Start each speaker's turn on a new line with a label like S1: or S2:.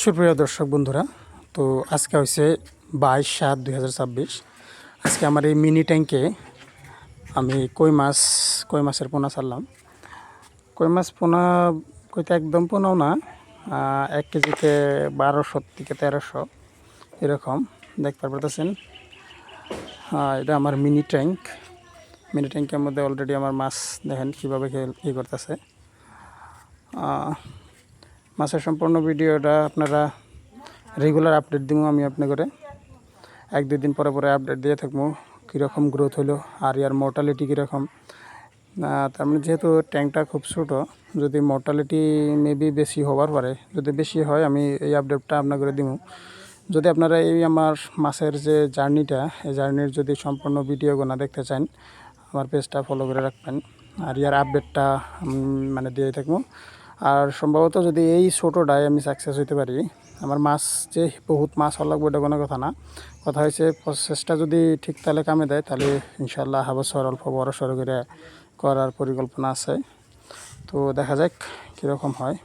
S1: সুপ্রিয় দর্শক বন্ধুরা, তো আজকে হয়েছে 22/7/2026। আজকে আমার এই মিনি ট্যাঙ্কে আমি কই মাছের পোনা ছাড়লাম। কই মাছ পোনা কইতে একদম পোনাও না, 1 কেজিতে 1200 থেকে 1300 এরকম দেখতে পারতেছেন। এটা আমার মিনি ট্যাঙ্কের মধ্যে অলরেডি আমার মাছ দেখেন কীভাবে করতেছে। মাছের সম্পূর্ণ ভিডিওটা আপনারা রেগুলার আপডেট দিব আমি আপনাদের 1-2 দিন পরে পরে আপডেট দিয়ে থাকবো কীরকম গ্রোথ হলো আর ইয়ার মর্টালিটি কীরকম। তার মানে যেহেতু ট্যাঙ্কটা খুব ছোটো, যদি মর্টালিটি মেবি বেশি হওয়ার পরে, যদি বেশি হয় আমি এই আপডেটটা আপনাদের দিব। যদি আপনারা এই আমার মাছের যে জার্নিটা, এই জার্নির যদি সম্পূর্ণ ভিডিওগুলো দেখতে চান, আমার পেজটা ফলো করে রাখবেন আর ইয়ার আপডেটটা মানে দিয়ে থাকবো। আর সম্ভবত যদি এই ছোটোটায় আমি সাকসেস হইতে পারি, আমার মাছ যে বহুত মাছ হওয়া লাগবে এটা কোনো কথা না। কথা হয়েছে প্রসেসটা যদি ঠিক তাহলে কামে দেয়, তাহলে ইনশাল্লাহ হাবছর অল্প বড় সড়ো করে করার পরিকল্পনা আছে। তো দেখা যাক কীরকম হয়।